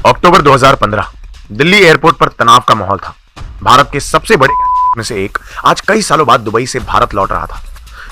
अक्टूबर 2015 Delhi airport पर तनाव का माहौल था। भारत के सबसे बड़े में से एक आज कई सालों बाद दुबई से भारत लौट रहा था।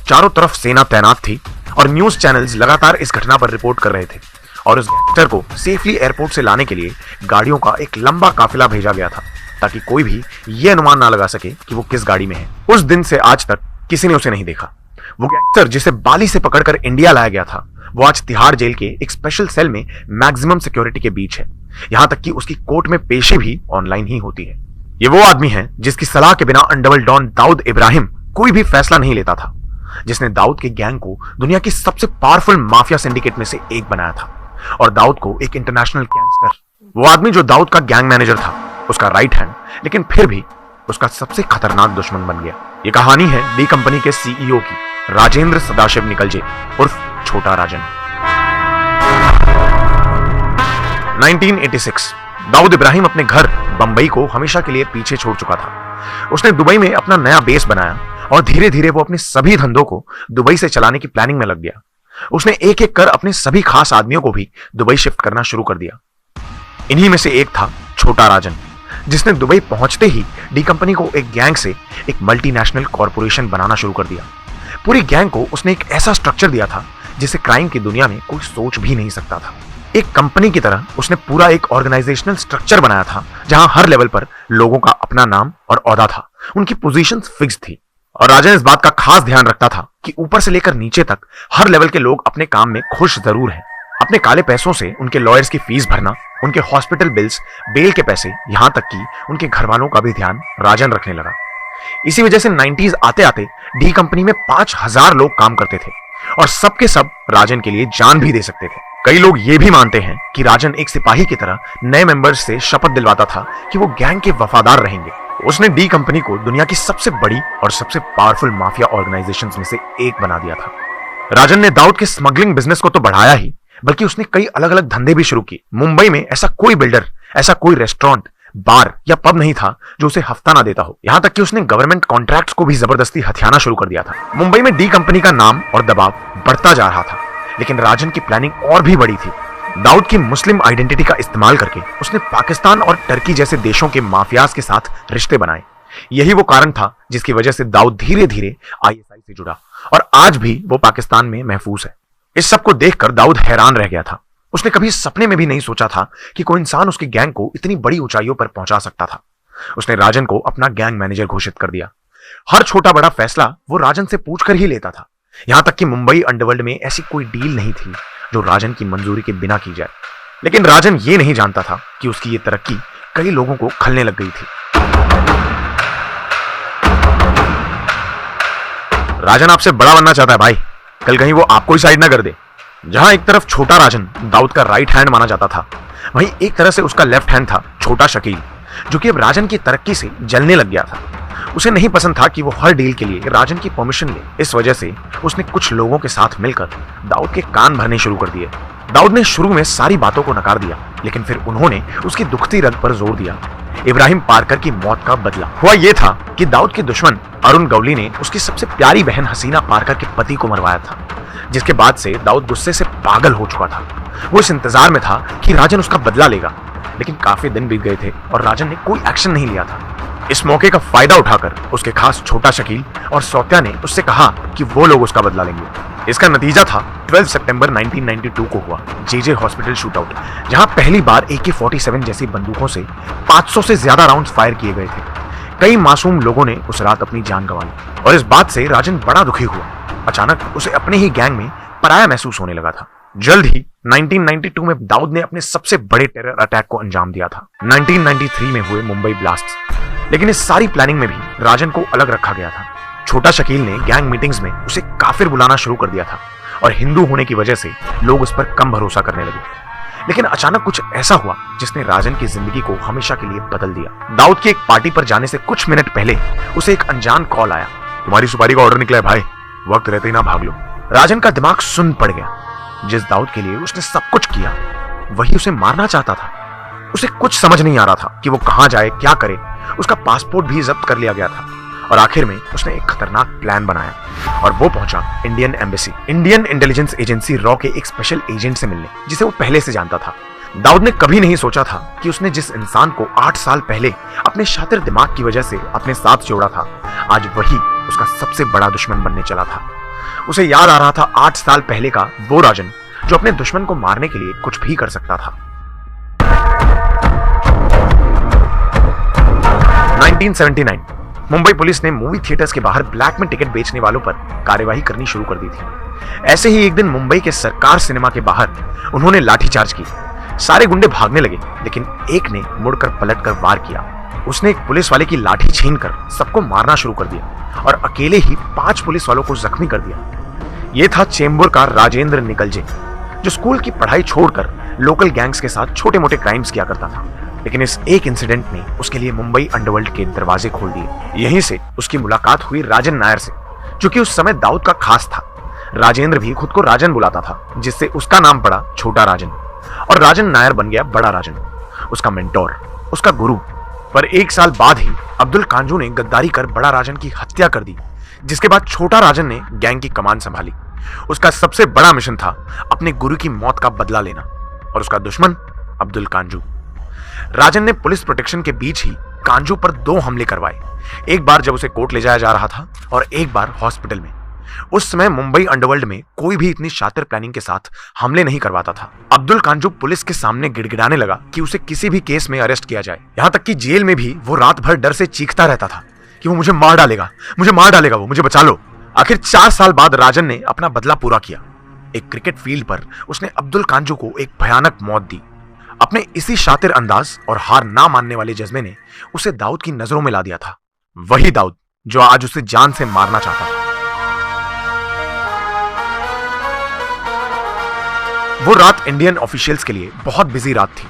चारों तरफ सेना तैनात थी और न्यूज चैनल्स लगातार इस घटना पर रिपोर्ट कर रहे थे और उस गैंगस्टर को सेफली एयरपोर्ट से लाने के लिए गाड़ियों का एक लंबा काफिला भेजा गया था ताकि कोई भी ये अनुमान ना लगा सके कि वो किस गाड़ी में है। उस दिन से आज तक किसी ने उसे नहीं देखा। वो गैंगस्टर जिसे बाली से पकड़कर इंडिया लाया गया था, वो आज तिहाड़ जेल के एक स्पेशल सेल में मैक्सिमम सिक्योरिटी के बीच है। यहां तक कि उसकी कोर्ट में पेशी भी ऑनलाइन ही होती है। ये वो आदमी है जिसकी सलाह के बिना अनडबल डॉन दाऊद इब्राहिम कोई भी फैसला नहीं लेता था, जिसने दाऊद के गैंग को दुनिया की सबसे पावरफुल माफिया सिंडिकेट में से एक बनाया था और दाऊद को एक इंटरनेशनल गैंगस्टर। वो आदमी जो दाऊद का गैंग मैनेजर था, उसका राइट हैंड, लेकिन फिर भी उसका सबसे खतरनाक दुश्मन बन गया। ये कहानी है डी कंपनी के सीईओ की, राजेंद्र सदाशिव निकलजे उर्फ छोटा राजन। 1986 दाऊद इब्राहिम अपने घर बंबई को हमेशा के लिए पीछे छोड़ चुका था। उसने दुबई में अपना नया बेस बनाया और धीरे धीरे वो अपने सभी धंधों को दुबई से चलाने की प्लानिंग में लग गया। उसने एक एक कर अपने सभी खास आदमियों को भी दुबई शिफ्ट करना शुरू कर दिया। इन्हीं में से एक था छोटा राजन, जिसने दुबई पहुंचते ही डी कंपनी को एक गैंग से एक मल्टीनेशनल कॉर्पोरेशन बनाना शुरू कर दिया। पूरी गैंग को उसने एक ऐसा स्ट्रक्चर दिया था जिसे क्राइम की दुनिया में कोई सोच भी नहीं सकता था। एक कंपनी की तरह उसने पूरा एक ऑर्गेनाइजेशनल स्ट्रक्चर बनाया था जहां हर लेवल पर लोगों का अपना नाम और ओहदा था, उनकी पोजीशंस फिक्स थी और राजन इस बात का खास ध्यान रखता था कि ऊपर से लेकर नीचे तक हर लेवल के लोग अपने काम में खुश जरूर हैं। अपने काले पैसों से उनके लॉयर्स की फीस भरना, उनके हॉस्पिटल बिल्स, बेल के पैसे, यहां तक कि उनके घर वालों का भी ध्यान राजन रखने लगा। इसी वजह से 90s आते आते डी कंपनी में 5000 लोग काम करते थे और सबके सब राजन के लिए जान भी दे सकते थे। कई लोग ये भी मानते हैं कि राजन एक सिपाही की तरह नए मेंबर्स से शपथ दिलवाता था कि वो गैंग के वफादार रहेंगे। उसने डी कंपनी को दुनिया की सबसे बड़ी और सबसे पावरफुल माफिया ऑर्गेनाइजेशंस में से एक बना दिया था। राजन ने दाऊद के स्मगलिंग बिजनेस को तो बढ़ाया ही, बल्कि उसने कई अलग अलग धंधे भी शुरू किए। मुंबई में ऐसा कोई बिल्डर, ऐसा कोई रेस्टोरेंट, बार या पब नहीं था जो उसे हफ्ता ना देता हो। यहां तक कि उसने गवर्नमेंट कॉन्ट्रैक्ट्स को भी जबरदस्ती हथियाना शुरू कर दिया था। मुंबई में डी कंपनी का नाम और दबाव बढ़ता जा रहा था, लेकिन राजन की प्लानिंग और भी बड़ी थी। दाऊद की मुस्लिम आइडेंटिटी का इस्तेमाल करके उसने पाकिस्तान और टर्की जैसे देशों के माफियाज के साथ रिश्ते बनाए। यही वो कारण था जिसकी वजह से दाऊद धीरे धीरे आईएसआई से जुड़ा और आज भी वो पाकिस्तान में महफूज है। इस सब को देखकर दाऊद हैरान रह गया था। उसने कभी सपने में भी नहीं सोचा था कि कोई इंसान उसकी गैंग को इतनी बड़ी ऊंचाइयों पर पहुंचा सकता था। उसने राजन को अपना गैंग मैनेजर घोषित कर दिया। हर छोटा बड़ा फैसला वो राजन से पूछकर ही लेता था। यहां तक कि मुंबई अंडरवर्ल्ड में ऐसी कोई डील नहीं थी जो राजन की मंजूरी के बिना की जाए। लेकिन राजन ये नहीं जानता था कि उसकी ये तरक्की कई लोगों को खलने लग गई थी। राजन आपसे बड़ा बनना चाहता है भाई, कल कहीं वो आपको ही साइड ना कर दे। जहां एक तरफ छोटा राजन दाऊद का राइट हैंड माना जाता था, वहीं एक तरह से उसका लेफ्ट हैंड था छोटा शकील, जो कि अब राजन की तरक्की से जलने लग गया था। उसे नहीं पसंद था कि वो हर डील के लिए राजन की परमिशन ले। इस वजह से उसने कुछ लोगों के साथ मिलकर दाऊद के कान भरने शुरू कर दिए। दाऊद ने शुरू में सारी बातों को नकार दिया, लेकिन फिर उन्होंने उसकी दुखती रग पर जोर दिया। इब्राहिम पारकर की मौत का बदला हुआ यह था कि दाऊद के दुश्मन अरुण गवली ने उसकी सबसे प्यारी बहन हसीना पारकर के पति को मरवाया था, जिसके बाद से दाऊद गुस्से से पागल हो चुका था। वो इस इंतजार में था कि राजन उसका बदला लेगा, लेकिन काफी दिन बीत गए थे और राजन ने कोई एक्शन नहीं लिया था। इस मौके का फायदा उठाकर उसके खास छोटा शकील और सौत्या ने उससे कहा कि वो लोग उसका बदला लेंगे। इसका नतीजा था 12 सितंबर 1992 को हुआ जेजे हॉस्पिटल शूटआउट, जहां पहली बार AK-47 जैसी बंदूकों से 500 से ज्यादा राउंड्स फायर किए गए थे। कई मासूम लोगों ने उस रात अपनी जान गंवाई और इस बात से राजन बड़ा दुखी हुआ। अचानक उसे अपने ही गैंग में पराया महसूस होने लगा था। जल्द ही 1992 में दाऊद ने अपने सबसे बड़े टेरर अटैक को अंजाम दिया था। 1993 में हुए मुंबई ब्लास्ट्स। लेकिन इस सारी प्लानिंग में भी राजन को अलग रखा गया था। छोटा शकील ने गैंग मीटिंग्स में उसे काफिर बुलाना शुरू कर दिया था और हिंदू होने की वजह से लोग उस पर कम भरोसा करने लगे। लेकिन अचानक कुछ ऐसा हुआ जिसने राजन की जिंदगी को हमेशा के लिए बदल दिया। दाऊद की एक पार्टी पर जाने से कुछ मिनट पहले उसे एक अनजान कॉल आया। तुम्हारी सुपारी का ऑर्डर निकला है भाई, वक्त रहते ही ना भाग लो। राजन का दिमाग सुन्न पड़ गया। जिस दाऊद के लिए उसने सब कुछ किया, वही उसे मारना चाहता था। उसे कुछ समझ नहीं आ रहा था कि वो कहां जाए, क्या करे। उसका पासपोर्ट भी जब्त कर लिया गया था और आखिर में उसने एक खतरनाक प्लान बनाया और वो पहुंचा Indian embassy, Indian intelligence agency raw के एक स्पेशल एजेंट से मिलने, जिसे वो पहले से जानता था। दाऊद ने कभी नहीं सोचा था कि उसने जिस इंसान को 8 साल पहले अपने शातिर दिमाग की वजह से अपने साथ जोड़ा था, आज वही उसका सबसे बड़ा दुश्मन बनने चला था। उसे याद आ रहा था 8 साल पहले का वो राजन जो अपने दुश्मन को मारने के लिए कुछ भी कर सकता था। 1979 मुंबई पुलिस ने मूवी थिएटर्स के बाहर ब्लैक में टिकट बेचने वालों पर कार्यवाही करनी शुरू कर दी थी। ऐसे ही एक दिन मुंबई के सरकार सिनेमा के बाहर उन्होंने लाठीचार्ज की। सारे गुंडे भागने लगे, लेकिन एक ने मुड़कर पलटकर वार किया। उसने एक पुलिस वाले की लाठी छीनकर सबको मारना शुरू कर दिया और अकेले ही 5 पुलिस वालों को जख्मी कर दिया। यह था चेंबूर का राजेंद्र निकलजे, जो स्कूल की पढ़ाई छोड़कर लोकल गैंग्स के साथ छोटे मोटे क्राइम्स किया करता था। लेकिन इस एक इंसिडेंट ने उसके लिए मुंबई अंडरवर्ल्ड के दरवाजे खोल दिए। यहीं से उसकी मुलाकात हुई राजन नायर से, जो कि उस समय दाऊद का खास था। राजेंद्र भी खुद को राजन बुलाता था, जिससे उसका नाम पड़ा छोटा राजन और राजन नायर बन गया बड़ा राजन, उसका मेंटोर, उसका गुरु। पर 1 साल बाद ही अब्दुल कांजू ने गद्दारी कर बड़ा राजन की हत्या कर दी, जिसके बाद छोटा राजन ने गैंग की कमान संभाली। उसका सबसे बड़ा मिशन था अपने गुरु की मौत का बदला लेना और उसका दुश्मन अब्दुल कांजू। राजन ने पुलिस प्रोटेक्शन के बीच ही कांजू पर 2 हमले करवाए, एक बार जब उसे कोर्ट ले जाया जा रहा था और एक बार हॉस्पिटल में। उस समय मुंबई अंडरवर्ल्ड में कोई भी इतनी शातिर प्लानिंग के साथ हमले नहीं करवाता था। अब्दुल कांजू पुलिस के सामने गिड़गिड़ाने लगा कि उसे किसी भी केस में अरेस्ट किया जाए। यहां तक कि जेल में भी वो रात भर डर से चीखता रहता था कि वो मुझे मार डालेगा, वो मुझे बचा लो। आखिर 4 साल बाद राजन ने अपना बदला पूरा किया। एक क्रिकेट फील्ड पर उसने अब्दुल कांजू को एक भयानक मौत दी। अपने इसी शातिर अंदाज और हार ना मानने वाले जज्बे ने उसे दाऊद की नजरों में ला दिया था, वही दाऊद जो आज उसे जान से मारना चाहता था। वो रात इंडियन ऑफिशियल्स के लिए बहुत बिजी रात थी।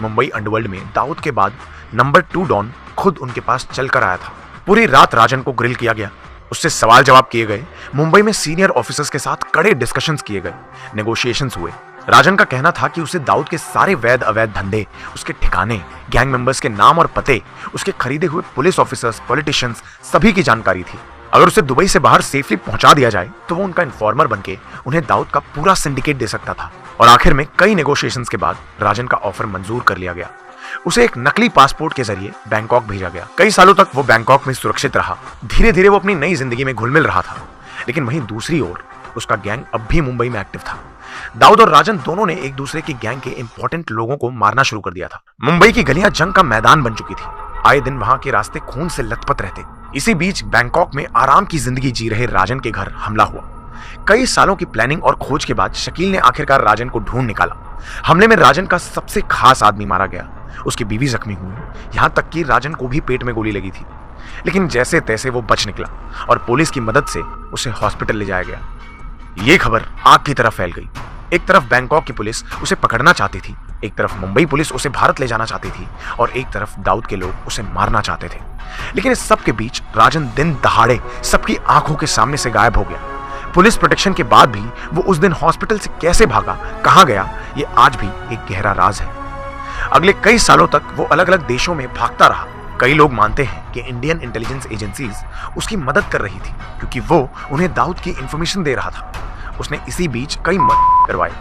मुंबई अंडरवर्ल्ड में दाऊद के बाद नंबर 2 डॉन खुद उनके पास चलकर आया था। पूरी रात राजन को ग्रिल किया गया, उससे सवाल जवाब किए गए। मुंबई में सीनियर ऑफिसर्स के साथ कड़े डिस्कशंस किए गए, नेगोशिएशंस हुए। राजन का कहना था कि उसे दाऊद के सारे वैध अवैध धंधे, उसके ठिकाने, गैंग मेंबर्स के नाम और पते, उसके खरीदे हुए पुलिस ऑफिसर्स, पॉलिटिशियंस, सभी की जानकारी थी। अगर उसे दुबई से बाहर सेफली पहुंचा दिया जाए तो वो उनका इन्फॉर्मर बनके उन्हें दाऊद का पूरा सिंडिकेट दे सकता था। और आखिर में कई नेगोशिएशंस के बाद राजन का ऑफर मंजूर कर लिया गया। उसे एक नकली पासपोर्ट के जरिए बैंकॉक भेजा गया। कई सालों तक वो बैंकॉक में सुरक्षित रहा। धीरे धीरे वो अपनी नई जिंदगी में घुल मिल रहा था। लेकिन वहीं दूसरी ओर उसका गैंग अब भी मुंबई में एक्टिव था। दाऊद और राजन दोनों ने एक दूसरे की गैंग के इंपॉर्टेंट लोगों को मारना शुरू कर दिया था। मुंबई की गलियां जंग का मैदान बन चुकी थी। आए दिन वहां के रास्ते खून से लथपथ रहते। इसी बीच बैंकॉक में आराम की जिंदगी जी रहे राजन के घर हमला हुआ। कई सालों की प्लानिंग और खोज के बाद शकील ने आखिरकार राजन को ढूंढ निकाला। हमले में राजन का सबसे खास आदमी मारा गया, उसकी बीवी जख्मी हुई, यहां तक कि राजन को भी पेट में गोली लगी थी। लेकिन जैसे तैसे वो बच निकला और पुलिस की मदद से उसे हॉस्पिटल ले जाया गया। ये खबर आग की तरह फैल गई। एक तरफ बैंकॉक की पुलिस उसे पकड़ना चाहती थी, एक तरफ मुंबई पुलिस उसे भारत ले जाना चाहती थी और एक तरफ दाऊद के लोग उसे मारना चाहते थे। लेकिन इस सब के बीच राजन दिन दहाड़े सबकी आंखों के सामने से गायब हो गया। पुलिस प्रोटेक्शन के बाद भी वो उस दिन हॉस्पिटल से कैसे भागा, कहां गया, ये आज भी एक गहरा राज है। अगले कई सालों तक वो अलग अलग देशों में भागता रहा। कई लोग मानते हैं कि इंडियन इंटेलिजेंस एजेंसीज उसकी मदद कर रही थी, क्योंकि वो उन्हें दाऊद की इंफॉर्मेशन दे रहा था। उसने इसी बीच कई मर्डर करवाए,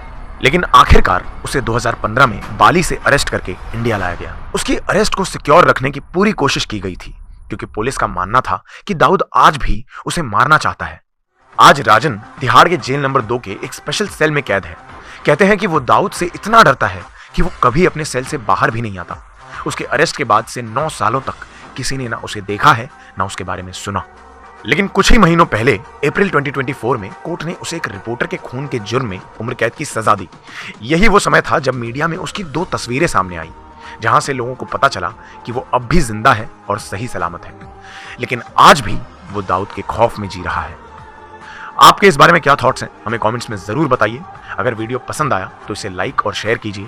लेकिन आखिरकार उसे 2015 में बाली से अरेस्ट करके इंडिया लाया गया। उसकी अरेस्ट को सिक्योर रखने की पूरी कोशिश की गई थी, क्योंकि पुलिस का मानना था कि दाऊद आज भी उसे मारना चाहता है। आज राजन तिहाड़ के जेल नंबर 2 के एक स्पेशल सेल में कैद है। कहते हैं कि वो दाऊद से इतना डरता है कि वो कभी अपने सेल से बाहर भी नहीं आता। उसके अरेस्ट के बाद से 9 सालों तक किसी ने ना उसे देखा है, ना उसके बारे में सुना। लेकिन कुछ ही महीनों पहले अप्रैल 2024 में कोर्ट ने उसे एक रिपोर्टर के खून के जुर्म में उम्र कैद की सजा दी। यही वो समय था जब मीडिया में उसकी 2 तस्वीरें सामने आई, जहां से लोगों को पता चला कि वो अब भी जिंदा है और सही सलामत है। लेकिन आज भी वो दाऊद के खौफ में जी रहा है। आपके इस बारे में क्या थॉट्स हैं, हमें कमेंट्स में जरूर बताइए। अगर वीडियो पसंद आया तो इसे लाइक और शेयर कीजिए